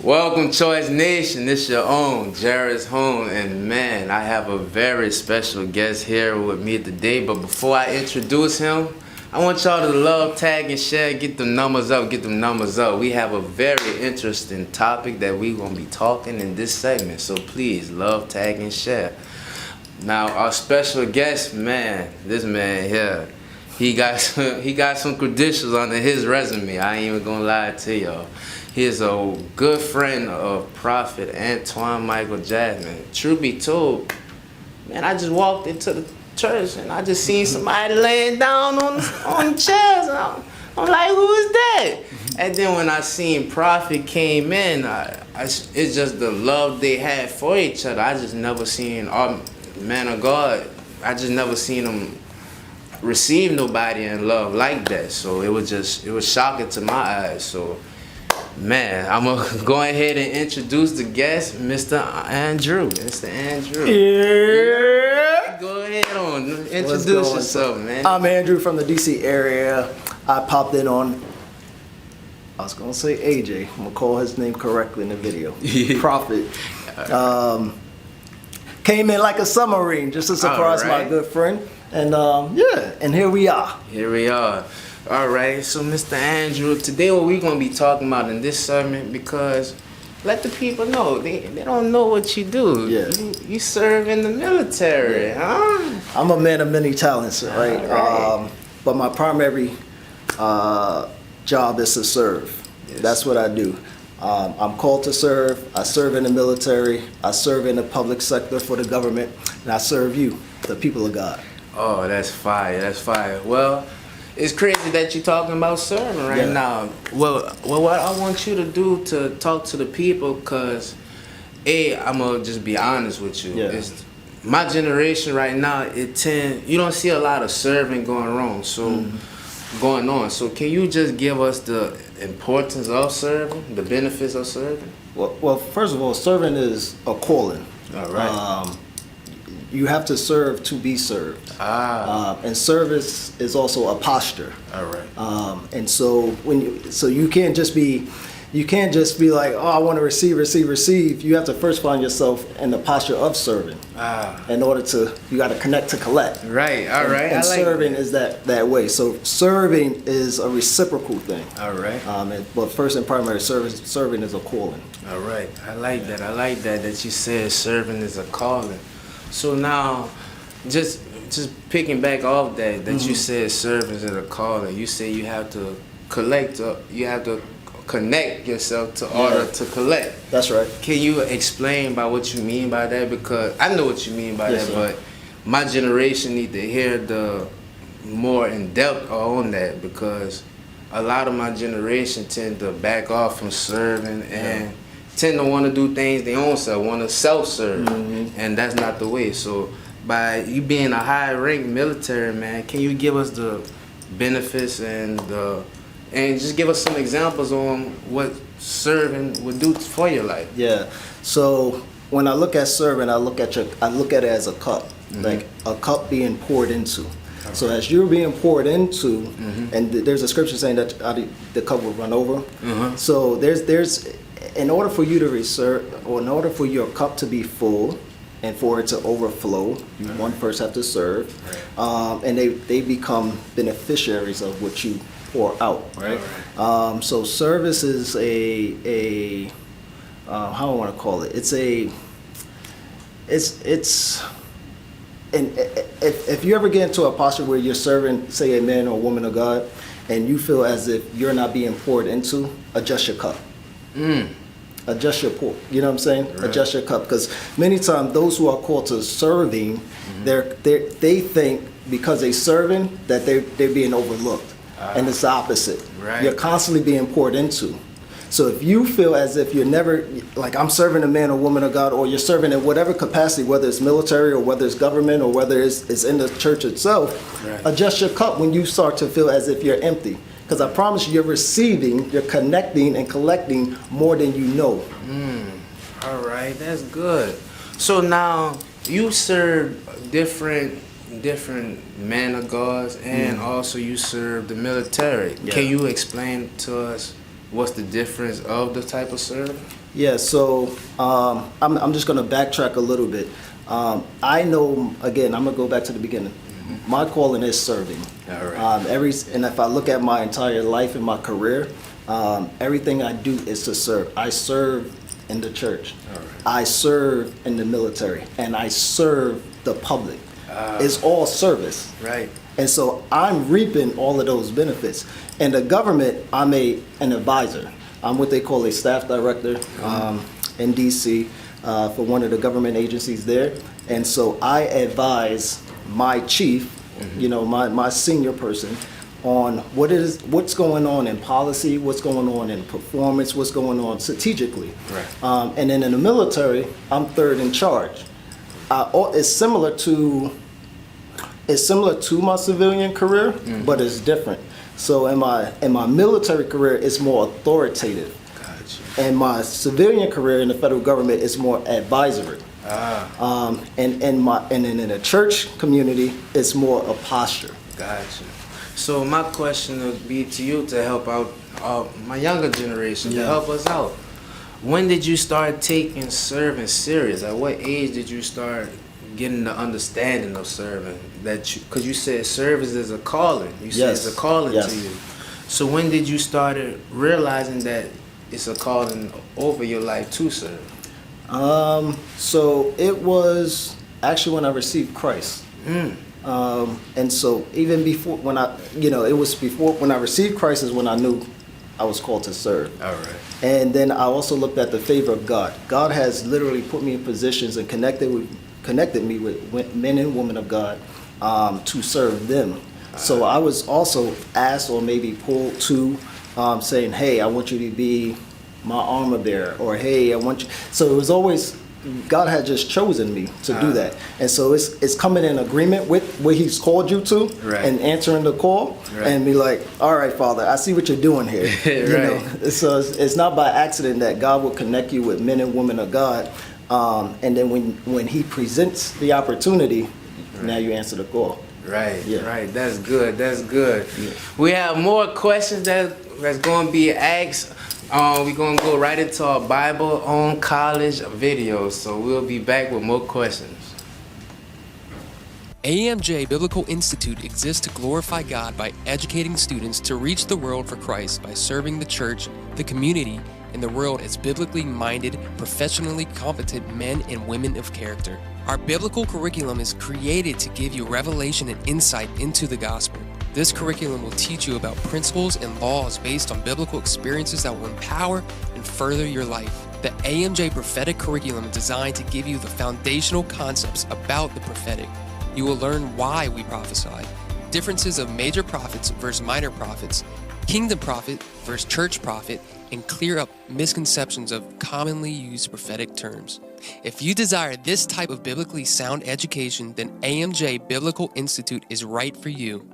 Welcome, Choice Nation. This your own Jared's home, and man, I have a very special guest here with me today. But before I introduce him, I want y'all to love, tag, and share. Get them numbers up. Get them numbers up. We have a very interesting topic that we gonna be talking in this segment. So please love, tag, and share. Now our special guest, man, this man here, he got some credentials under his resume. I ain't even gonna lie to y'all. He is a good friend of Prophet Antoine Michael Jasmine. Truth be told, man, I just walked into the church and I just seen somebody laying down on the chairs. And I'm like, who is that? And then when I seen Prophet came in, it's just the love they had for each other. I just never seen our man of God. I just never seen them receive nobody in love like that. So it was shocking to my eyes. So, man, I'm gonna go ahead and introduce the guest, Mr. Andrew. Mr. Andrew. Yeah. Go ahead on, introduce yourself, man. I'm Andrew from the DC area. I popped in on, I was gonna say AJ. I'm gonna call his name correctly in the video. Prophet. Came in like a submarine just to surprise my good friend. And and here we are. Here we are. All right, so Mr. Andrew, today what we're going to be talking about in this segment, because let the people know, they don't know what you do. Yeah. You serve in the military, huh? I'm a man of many talents, right? But my primary job is to serve. Yes. That's what I do. I'm called to serve. I serve in the military. I serve in the public sector for the government. And I serve you, the people of God. Oh, that's fire. That's fire. Well, it's crazy that you're talking about serving right now. Well, what I want you to do to talk to the people, because, I'm going to just be honest with you. Yeah. It's, my generation right now, you don't see a lot of serving going on. So can you just give us the importance of serving, the benefits of serving? Well, first of all, serving is a calling. All right. You have to serve to be served. And service is also a posture. All right. And so you can't just be like, oh, I want to receive. You have to first find yourself in the posture of serving. In order you got to connect to collect. Right. All right. And serving is that way. So serving is a reciprocal thing. All right. But first and primary, serving is a calling. All right. I like that. I like that you said serving is a calling. So now, just picking back off that you said service is a calling. You say you have to collect. You have to connect yourself to order to collect. That's right. Can you explain by what you mean by that? Because I know what you mean by that, sir. but my generation need to hear the more in depth on that, because a lot of my generation tend to back off from serving and tend to want to do things their own self, want to self-serve, and that's not the way. So by you being a high-ranked military man, can you give us the benefits and just give us some examples on what serving would do for your life? Yeah. So when I look at serving, I look at it as a cup, like a cup being poured into. So as you're being poured into, and there's a scripture saying that the cup will run over. So there's in order for you to reserve, or in order for your cup to be full and for it to overflow, you one first have to serve, and they become beneficiaries of what you pour out, right? So service is a how I want to call it. And if you ever get into a posture where you're serving, say, a man or a woman of God, and you feel as if you're not being poured into, adjust your cup. Adjust your pour. You know what I'm saying? Right. Adjust your cup. Because many times those who are called to serving, they think because they're serving that they're being overlooked. And it's the opposite. Right. You're constantly being poured into. So if you feel as if you're never, like, I'm serving a man or woman of God, or you're serving in whatever capacity, whether it's military or whether it's government or whether it's in the church itself, adjust your cup when you start to feel as if you're empty. Because I promise you, you're receiving, you're connecting and collecting more than you know. All right, that's good. So now you serve different men of God, and also you serve the military. Can you explain to us what's the difference of the type of service? Yeah, so I'm just going to backtrack a little bit. I know, again, I'm going to go back to the beginning. My calling is serving. All right. And if I look at my entire life and my career, everything I do is to serve. I serve in the church. All right. I serve in the military, and I serve the public. It's all service. Right. And so I'm reaping all of those benefits. And the government, I'm an advisor. I'm what they call a staff director in DC for one of the government agencies there. And so I advise my chief, my senior person, on what's going on in policy, what's going on in performance, what's going on strategically. Right. And then in the military, I'm third in charge. It's similar to my civilian career, but it's different. So in my military career, it's more authoritative. Gotcha. And my civilian career in the federal government is more advisory. And in the church community, it's more a posture. Gotcha. So my question would be to you to help out my younger generation, to Yeah. help us out. When did you start taking serving serious? At what age did you start getting the understanding of serving? Because you said service is a calling. You said Yes. it's a calling Yes. to you. So when did you start realizing that it's a calling over your life to serve? So it was actually when I received Christ. And so even before when I received Christ is when I knew I was called to serve. All right. And then I also looked at the favor of God. God has literally put me in positions and connected me with men and women of God to serve them. So I was also asked or maybe pulled to saying, hey, I want you to be my armor bearer, or hey, I want you. So it was always, God had just chosen me to do that. And so it's coming in agreement with what he's called you to, Right. and answering the call, Right. and be like, all right, Father, I see what you're doing here. Right. So it's not by accident that God will connect you with men and women of God. And then when he presents the opportunity, now you answer the call. Right, Yeah. right. That's good. That's good. Yeah. We have more questions that's going to be asked. We're going to go right into our Bible on college videos. So we'll be back with more questions. AMJ Biblical Institute exists to glorify God by educating students to reach the world for Christ by serving the church, the community, and the world as biblically minded, professionally competent men and women of character. Our biblical curriculum is created to give you revelation and insight into the gospel. This curriculum will teach you about principles and laws based on biblical experiences that will empower and further your life. The AMJ prophetic curriculum is designed to give you the foundational concepts about the prophetic. You will learn why we prophesy, differences of major prophets versus minor prophets, kingdom prophet versus church prophet, and clear up misconceptions of commonly used prophetic terms. If you desire this type of biblically sound education, then AMJ Biblical Institute is right for you.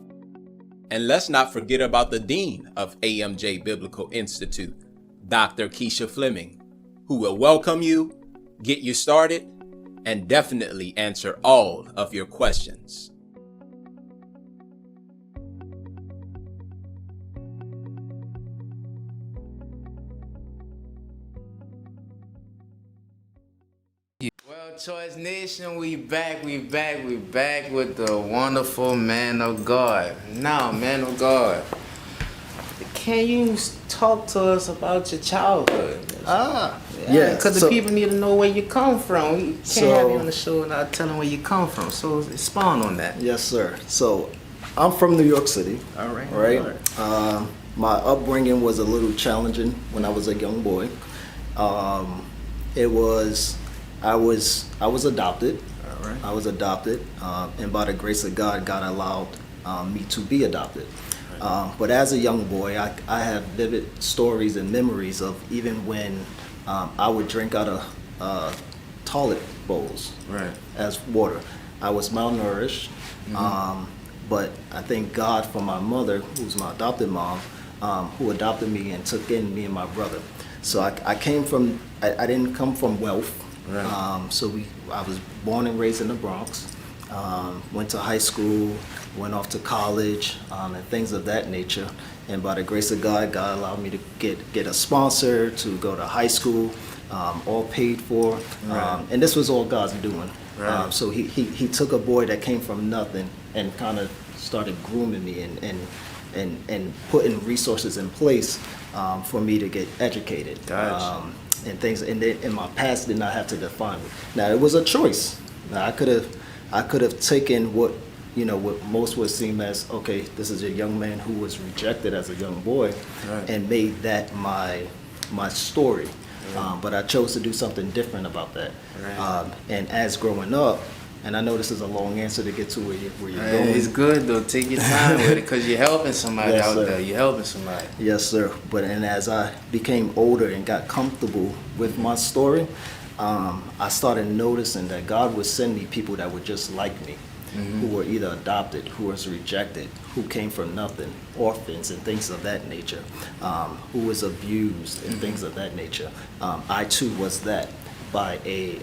And let's not forget about the Dean of AMJ Biblical Institute, Dr. Keisha Fleming, who will welcome you, get you started, and definitely answer all of your questions. Well, Choice Nation, we back with the wonderful man of God. Now, man of God, can you talk to us about your childhood? Yeah, because so- the people need to know where you come from. We can't So- have you on the show and not tell them where you come from. So expound on that. Yes, sir. So I'm from New York City. All right. Right. My upbringing was a little challenging when I was a young boy. I was adopted. All right. I was adopted, and by the grace of God, God allowed me to be adopted. But as a young boy, I have vivid stories and memories of even when I would drink out of toilet bowls Right. as water. I was malnourished, but I thank God for my mother, who's my adopted mom, who adopted me and took in me and my brother. So I came from, I didn't come from wealth. Right. I was born and raised in the Bronx, went to high school, went off to college, and things of that nature. And by the grace of God, God allowed me to get a sponsor to go to high school. all paid for, and this was all God's doing. Right. So he took a boy that came from nothing and kind of started grooming me and putting resources in place for me to get educated. Gotcha. And things, and my past did not have to define me. Now it was a choice. Now I could have taken what most would seem as, okay, this is a young man who was rejected as a young boy, Right. and made that my story. But I chose to do something different about that. Right. And as growing up, and I know this is a long answer to get to where you're Hey, going. it's good though. Take your time with it because you're helping somebody Yes, out sir. there. You're helping somebody. Yes, sir. But and as I became older and got comfortable with my story, I started noticing that God would send me people that were just like me, who were either adopted, who was rejected, who came from nothing, orphans and things of that nature, who was abused and things of that nature. I too was that by a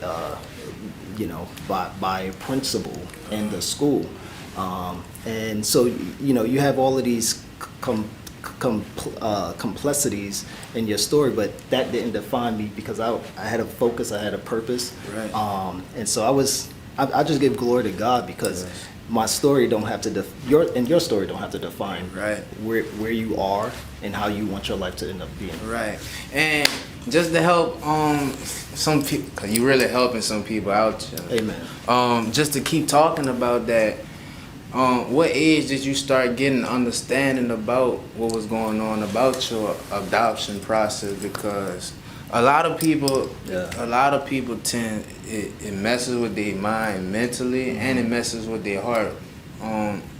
by a principal in the school, and so you have all of these complexities in your story, but that didn't define me because I had a focus, I had a purpose, Right. And so I just give glory to God because my story don't have to your story don't have to define Right. where you are and how you want your life to end up being. Right. And just to help some people, cause you really helping some people out here. Amen. Just to keep talking about that. What age did you start getting understanding about what was going on about your adoption process? Because a lot of people tend it messes with their mind mentally, and it messes with their heart.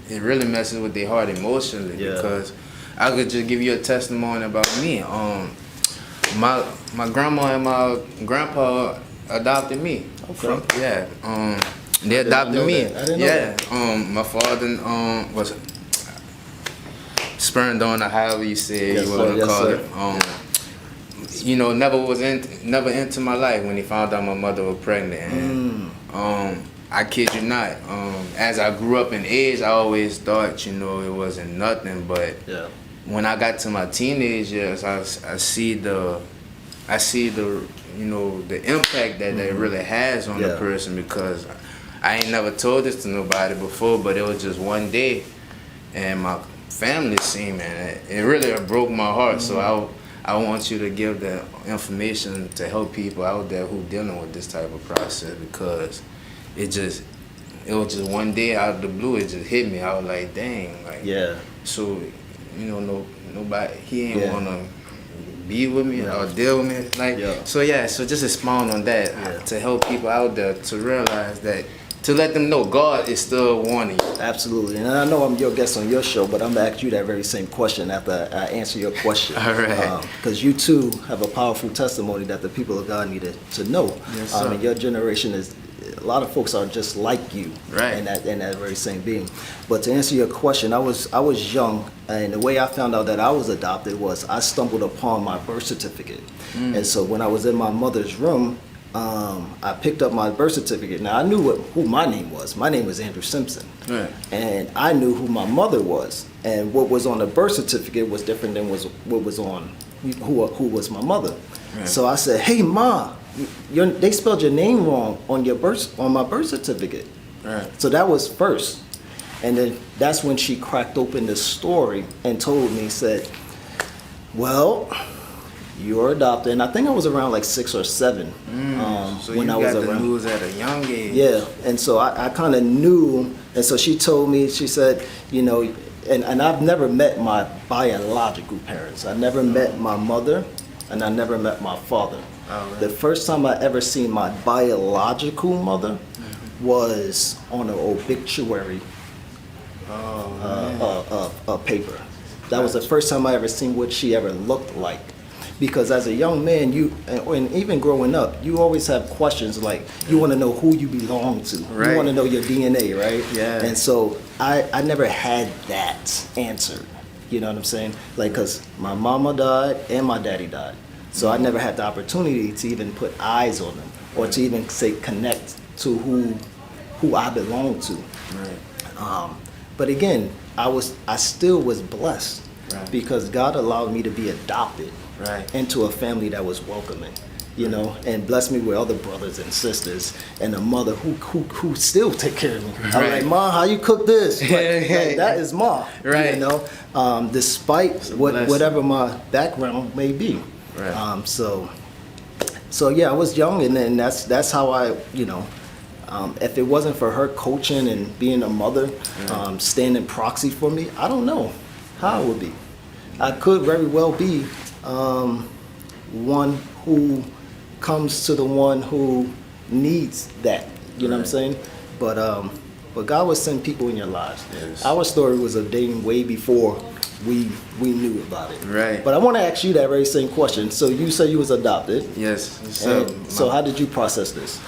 It really messes with their heart emotionally. Yeah. Because I could just give you a testimony about me. My grandma and my grandpa adopted me. Okay. They adopted know me. that. I didn't know that. My father was spurned on, or however you say Yes, you sir. want to Yes, call sir. it. Never into my life when he found out my mother was pregnant. And, I kid you not. As I grew up in age, I always thought it wasn't nothing. But Yeah. when I got to my teenage years, I see the the impact that it really has on Yeah. the person, because I ain't never told this to nobody before, but it was just one day, and my family seen me, and it really broke my heart. So I want you to give the information to help people out there who dealing with this type of process, because it was just one day out of the blue, it just hit me. I was like, dang, like, Yeah. so nobody, he ain't Yeah. wanna be with me or deal with me, like. Yeah. So just expound on that to help people out there to realize that, to let them know God is still wanting you. Absolutely. And I know I'm your guest on your show, but I'm going to ask you that very same question after I answer your question. All right. Because you too have a powerful testimony that the people of God needed to know. Yes, sir. And your generation a lot of folks are just like you. Right. In that very same being. But to answer your question, I was young, and the way I found out that I was adopted was I stumbled upon my birth certificate. And so when I was in my mother's room, I picked up my birth certificate. Now I knew who my name was. My name was Andrew Simpson, Right. and I knew who my mother was. And what was on the birth certificate was different than what was on who was my mother. Right. So I said, "Hey, Ma, they spelled your name wrong on my birth certificate." Right. So that was first, and then that's when she cracked open the story and told me, said, "Well, you're adopted." And I think I was around like 6 or 7 So when you I was got the around. news at a young age. Yeah, and so I kind of knew, and so she told me, she said, and I've never met my biological parents. I never met my mother, and I never met my father. Oh, really? The first time I ever seen my biological mother was on an obituary paper. That was the first time I ever seen what she ever looked like. Because as a young man, and even growing up, you always have questions like, you want to know who you belong to. Right. You want to know your DNA, right? Yeah. And so I never had that answered. You know what I'm saying? Like, because my mama died and my daddy died. So I never had the opportunity to even put eyes on them or to even say connect to who I belong to. Right. But again, I still was blessed Right. because God allowed me to be adopted Right. into a family that was welcoming. you know, and blessed me with other brothers and sisters, and a mother who still take care of me. I'm Right. like, Ma, how you cook this? Like, that is Ma, Right. you know, despite It's a blessing. whatever my background may be. Right. So yeah, I was young, and then that's how I, you know, if it wasn't for her coaching and being a mother, standing proxy for me, I don't know how I would be. I could very well be one who comes to the one who needs that. You know what I'm saying? But God will send people in your lives. Yes. Our story was ordained way before we knew about it. Right. But I want to ask you that very same question. So you say you was adopted. Yes. So how did you process this?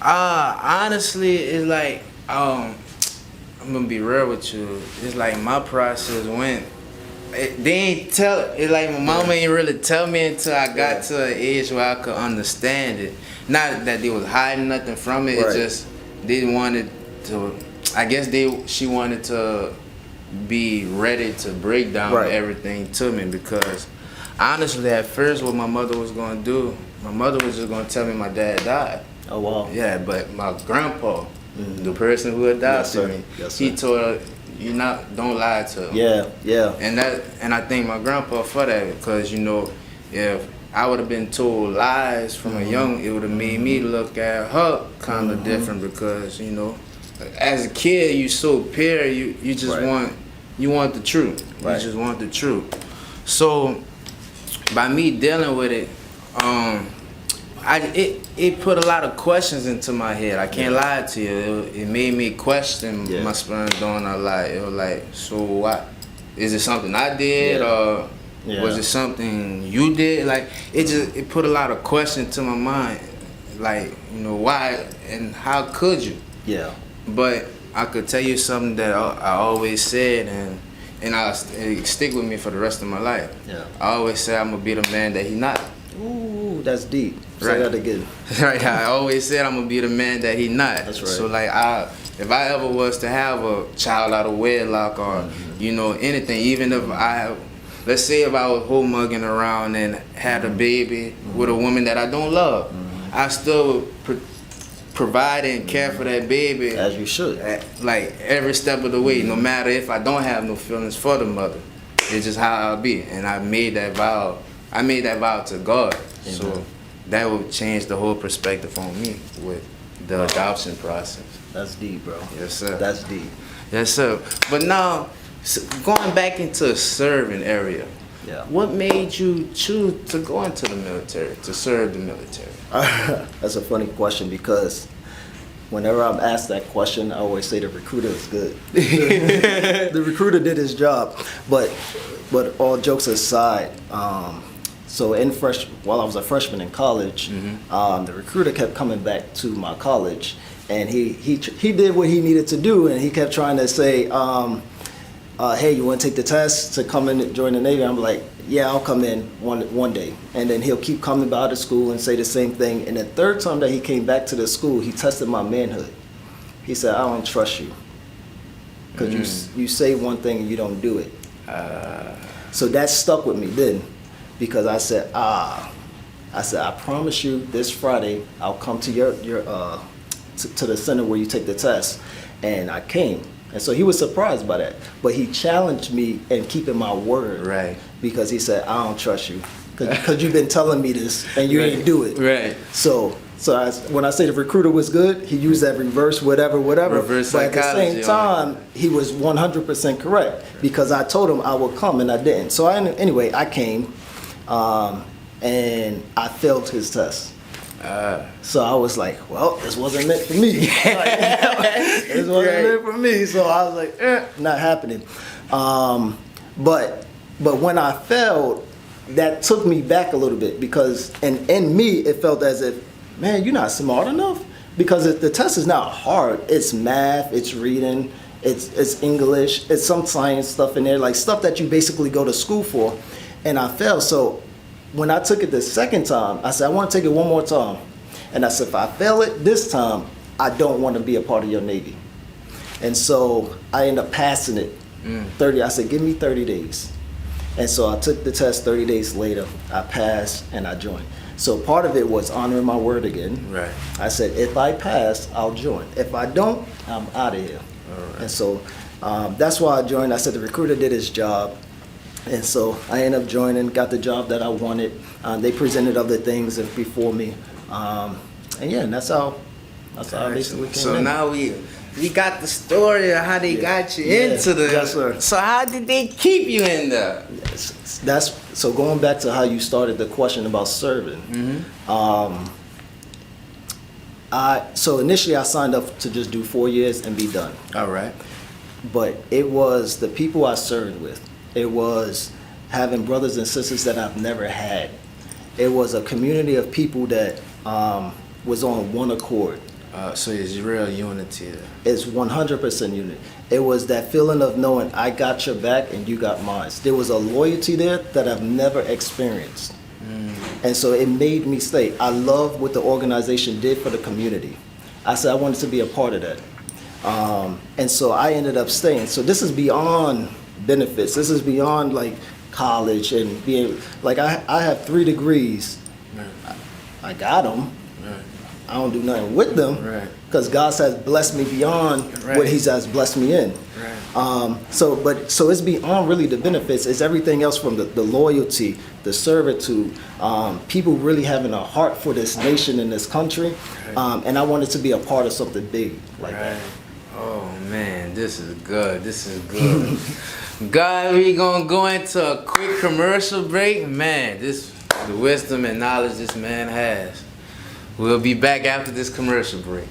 Honestly, it's like I'm gonna be real with you. It's like my process went. They ain't tell. It's like my mama ain't really tell me until I got to an age where I could understand it. Not that they was hiding nothing from it. Right. It just they wanted to. I guess she wanted to be ready to break down Right. everything to me, because honestly, at first, what my mother was gonna do, my mother was just gonna tell me my dad died. Oh wow. Yeah, but my grandpa, the person who adopted sir. me, Yes, he sir. told her, don't lie to him. Yeah. And I thank my grandpa for that, because you know, if I would have been told lies from a young, it would have made me look at her kind of different, because you know, as a kid, you so pure, you just Right. want the truth. Right. You just want the truth. So by me dealing with it, it put a lot of questions into my head. I can't lie to you. It made me question Yeah. my sperm donor. Like, it was like, so what? Is it something I did, or was it something you did? Like, it put a lot of questions to my mind. Like, you know, why and how could you? Yeah. But I could tell you something that I always said, and it stick with me for the rest of my life. Yeah. I always say I'm gonna be the man that he not. Ooh, that's deep. Say Right. that again. Right. I always said I'm gonna be the man that he not. That's right. So like, if I ever was to have a child out of wedlock, or you know, anything, even if let's say if I was whole mugging around and had a baby with a woman that I don't love, I still provide and care for that baby. As you should. Like every step of the way, no matter if I don't have no feelings for the mother. It's just how I'll be. And I made that vow to God. Amen. So that would change the whole perspective on me with the adoption process. That's deep, bro. Yes, sir. That's deep. Yes, sir. But now, going back into a serving area, Yeah. what made you choose to go into the military, to serve the military? That's a funny question, because whenever I'm asked that question, I always say the recruiter is good. The recruiter did his job. But all jokes aside, so while I was a freshman in college, the recruiter kept coming back to my college, and he did what he needed to do, and he kept trying to say, hey, you want to take the test to come in and join the Navy? I'm like, yeah, I'll come in one day. And then he'll keep coming by the school and say the same thing. And the third time that he came back to the school, he tested my manhood. He said, I don't trust you, because you say one thing and you don't do it. So that stuck with me then, because I said, I promise you this Friday I'll come to your to the center where you take the test. And I came. And so he was surprised by that. But he challenged me in keeping my word. Right. Because he said, I don't trust you, because you've been telling me this and you Right. didn't do it. Right. So when I say the recruiter was good, he used that reverse whatever. Reverse but at the psychology same on time, he was 100% correct, because I told him I would come and I didn't. So anyway, I came, and I failed his test. So I was like, well, this wasn't meant for me. This wasn't meant for me. So I was like, not happening. But when I failed, that took me back a little bit, because in me it felt as if, man, you're not smart enough, because the test is not hard. It's math, it's reading, it's English, it's some science stuff in there, like stuff that you basically go to school for. And I failed. So when I took it the second time, I said, I want to take it one more time. And I said, if I fail it this time, I don't want to be a part of your Navy. And so I ended up passing it. 30. I said, give me 30 days. And so I took the test 30 days later. I passed and I joined. So part of it was honoring my word again. Right. I said, if I pass, I'll join. If I don't, I'm out of here. And so that's why I joined. I said the recruiter did his job. And so I ended up joining, got the job that I wanted. They presented other things before me. And yeah, and that's how I basically came So in. now we got the story of how they got you into the. Yes, sir. So how did they keep you in there? That's so going back to how you started the question about serving. So initially I signed up to just do 4 years and be done. All right. But it was the people I served with. It was having brothers and sisters that I've never had. It was a community of people that was on one accord. So it's real unity there. It's 100% unity. It was that feeling of knowing I got your back and you got mine. There was a loyalty there that I've never experienced. And so it made me stay. I love what the organization did for the community. I said I wanted to be a part of that. And so I ended up staying. So this is beyond benefits. This is beyond like college and being, like I have 3 degrees. I got them. I don't do nothing with them because God has blessed me beyond what He has blessed me in. So it's beyond really the benefits. It's everything else from the loyalty, the servitude, people really having a heart for this nation and this country. And I wanted to be a part of something big like that. Oh man, this is good. This is good. God, we gonna go into a quick commercial break. Man, the wisdom and knowledge this man has. We'll be back after this commercial break.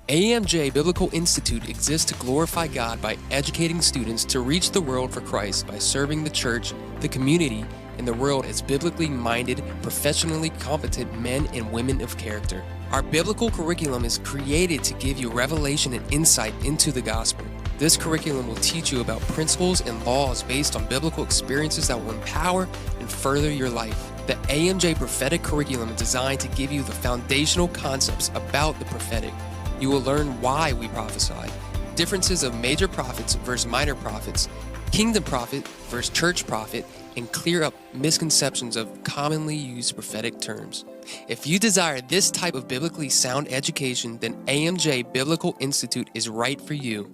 AMJ Biblical Institute exists to glorify God by educating students to reach the world for Christ by serving the church, the community, and the world as biblically minded, professionally competent men and women of character. Our biblical curriculum is created to give you revelation and insight into the gospel. This curriculum will teach you about principles and laws based on biblical experiences that will empower and further your life. The AMJ prophetic curriculum is designed to give you the foundational concepts about the prophetic. You will learn why we prophesy, differences of major prophets versus minor prophets, kingdom prophet versus church prophet, and clear up misconceptions of commonly used prophetic terms. If you desire this type of biblically sound education, then AMJ Biblical Institute is right for you.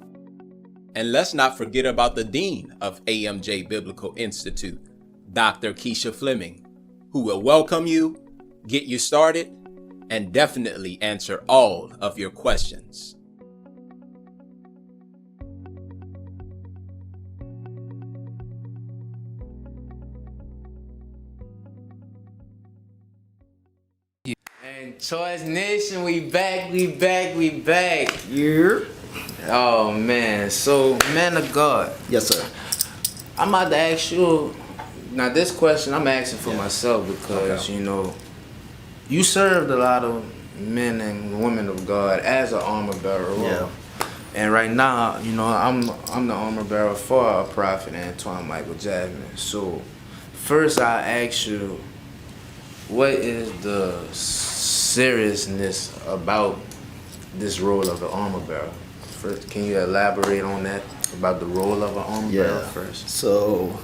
And let's not forget about the Dean of AMJ Biblical Institute, Dr. Keisha Fleming, who will welcome you, get you started, and definitely answer all of your questions. And Choice Nation, we back. Yeah. Oh man, so man of God, Yes, sir. I'm about to ask you. Now this question I'm asking for myself because Okay. you know, you served a lot of men and women of God as an armor bearer. Yeah. And right now, you know, I'm the armor bearer for our prophet Antoine Michael Jasmine. So first I ask you, what is the seriousness about this role of the armor bearer? First, can you elaborate on that about the role of an armor bearer first? So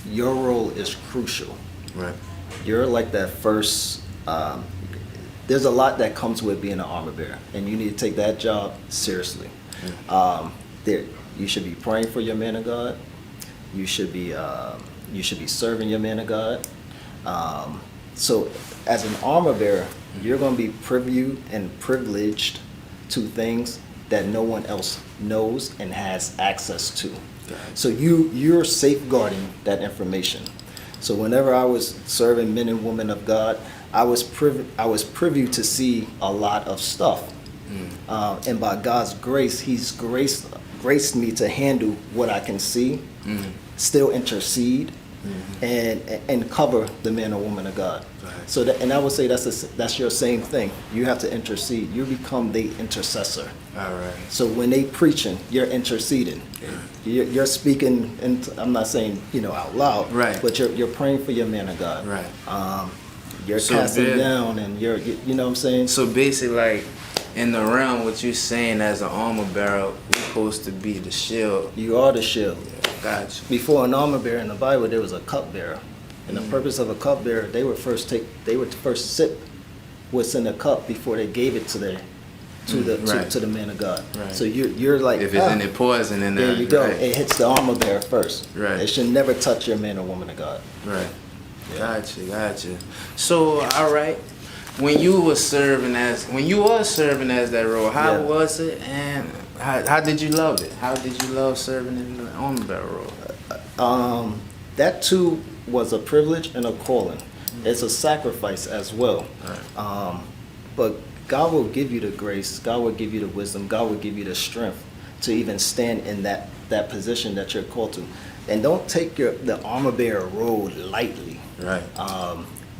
your role is crucial. Right. You're like that first. There's a lot that comes with being an armor bearer, and you need to take that job seriously. You should be praying for your man of God. You should be serving your man of God. So as an armor bearer, you're going to be privy and privileged to things that no one else knows and has access to. So you're safeguarding that information. So whenever I was serving men and women of God, I was privy to see a lot of stuff. And by God's grace, He's graced me to handle what I can see, still intercede, and cover the man or woman of God. So and I would say that's your same thing. You have to intercede. You become the intercessor. All right. So when they preaching, you're interceding. You're speaking, and I'm not saying out loud, Right. But you're praying for your man of God. Right. You're So casting then- down, and you know what I'm saying. So basically, like in the realm, what you're saying as an armor bearer, we're supposed to be the shield. You are the shield. Gotcha. Before an armor bearer in the Bible, there was a cupbearer. And the purpose of a cupbearer, they would first sip what's in the cup before they gave it to Right. to the man of God. Right. So you're like, If it's any poison in there. there you go. Right. It hits the armor bearer first. Right. It should never touch your man or woman of God. Right. Gotcha. So, all right. When you were serving as that role, how Yeah. was it, and how did you love it? How did you love serving in the armor bearer role? That too was a privilege and a calling. It's a sacrifice as well. Right. But God will give you the grace. God will give you the wisdom. God will give you the strength to even stand in that position that you're called to. And don't take the armor bearer role lightly. Right.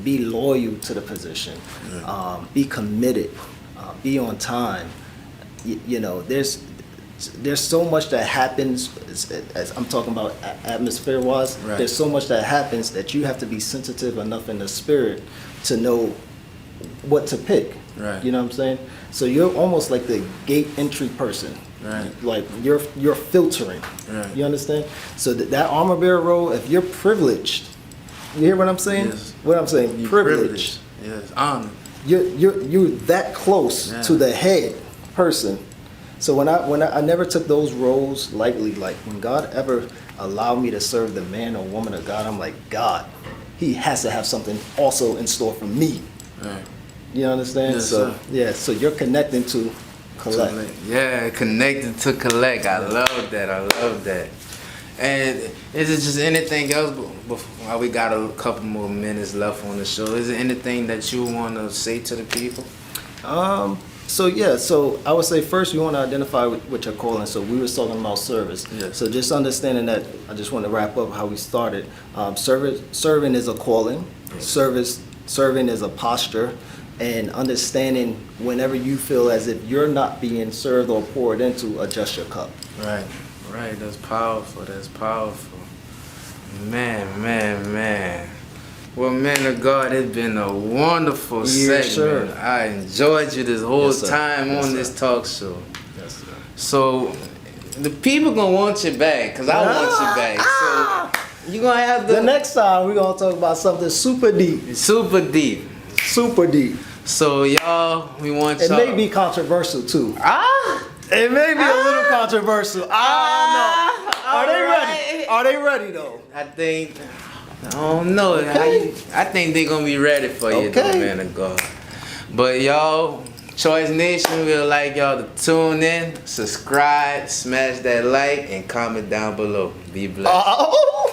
Be loyal to the position. Be committed. Be on time. You know, there's so much that happens, as I'm talking about atmosphere wise. Right. There's so much that happens that you have to be sensitive enough in the spirit to know what to pick. Right. You know what I'm saying? So you're almost like the gate entry person. Right. Like you're filtering. Right. You understand? So that armor bearer role, if you're privileged, you hear what I'm saying? Yes. What I'm saying? You Privileged. Yes. Honor. You're that close Yeah. to the head person. So when I never took those roles lightly. Like when God ever allowed me to serve the man or woman of God, I'm like, God, He has to have something also in store for me. Right. You understand? Yes, So sir. yeah, so you're connecting to collect. Yeah, connected to collect. I love that. And is it just anything else? Before we got a couple more minutes left on the show. Is there anything that you want to say to the people? So I would say first you want to identify what you're calling. So we were talking about service. Yes. So just understanding that, I just want to wrap up how we started. Serving is a calling. Serving is a posture, and understanding whenever you feel as if you're not being served or poured into, adjust your cup. Right. That's powerful. Man. Well, man of God, it's been a wonderful Yes, segment. sir. I enjoyed you this whole Yes, sir. time Yes, on sir. this talk show. Yes, sir. So the people gonna want you back, cause I want you back. So you gonna have The next time we're gonna talk about something super deep. super deep. Super deep. So y'all, we want It y'all. may be controversial too. Ah. It may be a little controversial. I don't know. Are they alright. ready? Are they ready though? I don't know. Okay. I think they're gonna be ready for you, though, Okay. man of God. But y'all, Choice Nation, we'd like y'all to tune in, subscribe, smash that like, and comment down below. Be blessed. Oh.